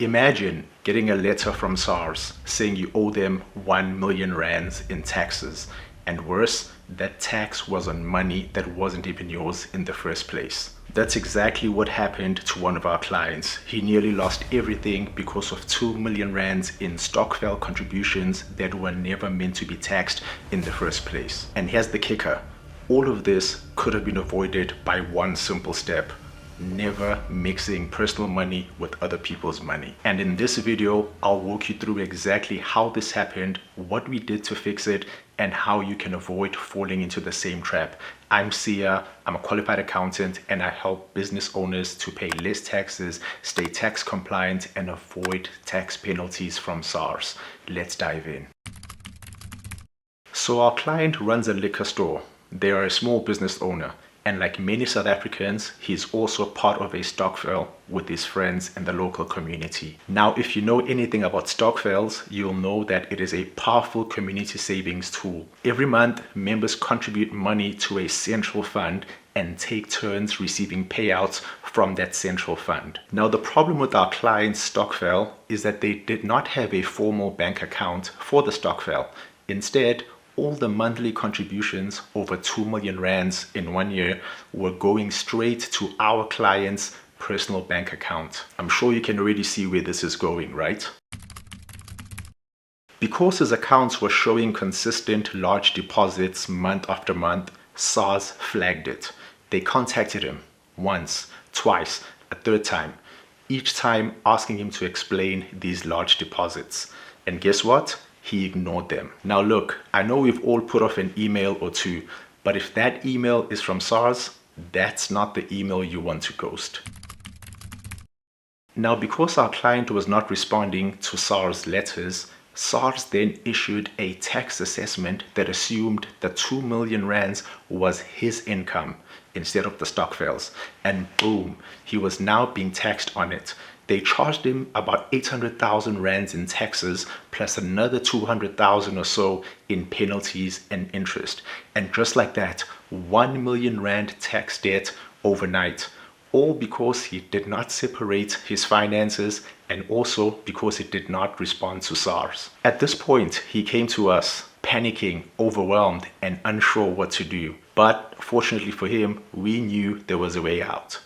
Imagine getting a letter from SARS saying you owe them 1 million rands in taxes. And worse, that tax was on money that wasn't even yours in the first place. That's exactly what happened to one of our clients. He nearly lost everything because of 2 million rands in Stokvel contributions that were never meant to be taxed in the first place. And here's the kicker. All of this could have been avoided by one simple step. Never mixing personal money with other people's money. And in this video, I'll walk you through exactly how this happened, what we did to fix it, and how you can avoid falling into the same trap. I'm Sia, I'm a qualified accountant, and I help business owners to pay less taxes, stay tax compliant, and avoid tax penalties from SARS. Let's dive in. So our client runs a liquor store. They are a small business owner. And like many South Africans, he's also part of a Stokvel with his friends in the local community. Now, if you know anything about Stokvels, you'll know that it is a powerful community savings tool. Every month, members contribute money to a central fund and take turns receiving payouts from that central fund. Now, the problem with our client's Stokvel is that they did not have a formal bank account for the Stokvel. Instead, all the monthly contributions over 2 million rands in 1 year were going straight to our client's personal bank account. I'm sure you can already see where this is going, right? Because his accounts were showing consistent large deposits month after month, SARS flagged it. They contacted him once, twice, a third time, each time asking him to explain these large deposits. And guess what? He ignored them. Now look, I know we've all put off an email or two, but if that email is from SARS, that's not the email you want to ghost. Now, because our client was not responding to SARS letters, SARS then issued a tax assessment that assumed that 2 million rands was his income instead of the Stokvel's. And boom, he was now being taxed on it. They charged him about 800,000 rands in taxes, plus another 200,000 or so in penalties and interest. And just like that, 1 million rand tax debt overnight. All because he did not separate his finances and also because he did not respond to SARS. At this point, he came to us, panicking, overwhelmed, and unsure what to do. But fortunately for him, we knew there was a way out.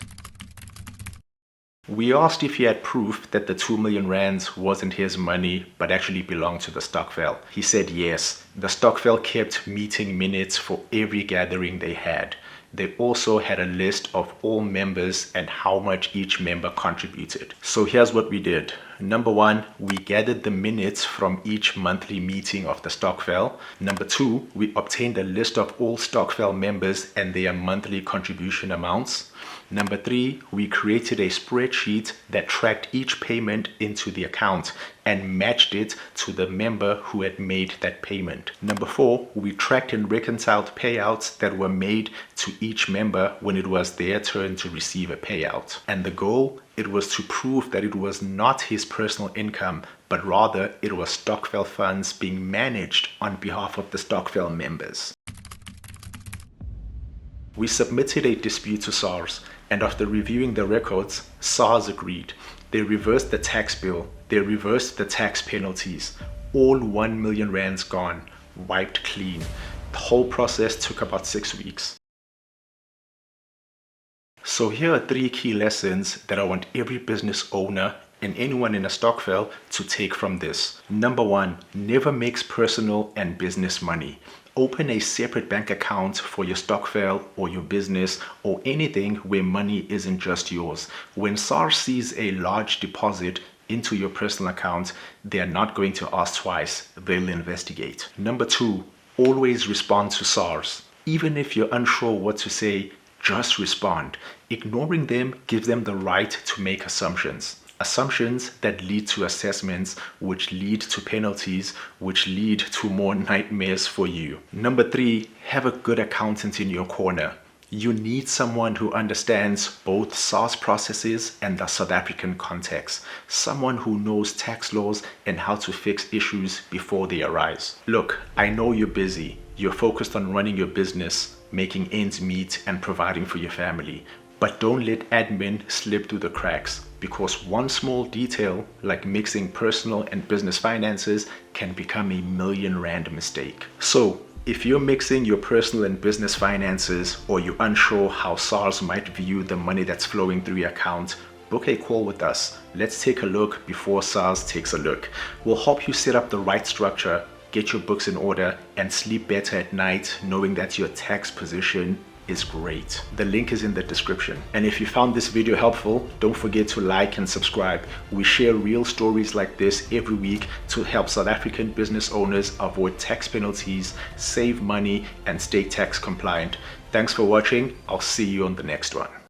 We asked if he had proof that the 2 million rands wasn't his money but actually belonged to the Stokvel. He said yes. The Stokvel kept meeting minutes for every gathering they had. They also had a list of all members and how much each member contributed. So here's what we did. Number one, we gathered the minutes from each monthly meeting of the Stokvel. Number two, we obtained a list of all Stokvel members and their monthly contribution amounts. Number three, we created a spreadsheet that tracked each payment into the account and matched it to the member who had made that payment. Number four, we tracked and reconciled payouts that were made to each member when it was their turn to receive a payout. And the goal, it was to prove that it was not his personal income, but rather it was Stokvel funds being managed on behalf of the Stokvel members. We submitted a dispute to SARS, and after reviewing the records, SARS agreed. They reversed the tax bill, they reversed the tax penalties, all 1 million rands gone, wiped clean. The whole process took about 6 weeks. So here are 3 key lessons that I want every business owner and anyone in a Stokvel to take from this. Number one, never mix personal and business money. Open a separate bank account for your Stokvel or your business or anything where money isn't just yours. When SARS sees a large deposit into your personal account, they are not going to ask twice. They'll investigate. Number two, always respond to SARS. Even if you're unsure what to say, just respond. Ignoring them gives them the right to make assumptions. Assumptions that lead to assessments, which lead to penalties, which lead to more nightmares for you. Number three, have a good accountant in your corner. You need someone who understands both SARS processes and the South African context. Someone who knows tax laws and how to fix issues before they arise. Look, I know you're busy. You're focused on running your business, making ends meet and providing for your family. But don't let admin slip through the cracks, because one small detail like mixing personal and business finances can become a R1,000,000 mistake. So if you're mixing your personal and business finances, or you're unsure how SARS might view the money that's flowing through your account, book a call with us. Let's take a look before SARS takes a look. We'll help you set up the right structure, get your books in order, and sleep better at night knowing that your tax position is great. The link is in the description. And if you found this video helpful, don't forget to like and subscribe. We share real stories like this every week to help South African business owners avoid tax penalties, save money, and stay tax compliant. Thanks for watching. I'll see you on the next one.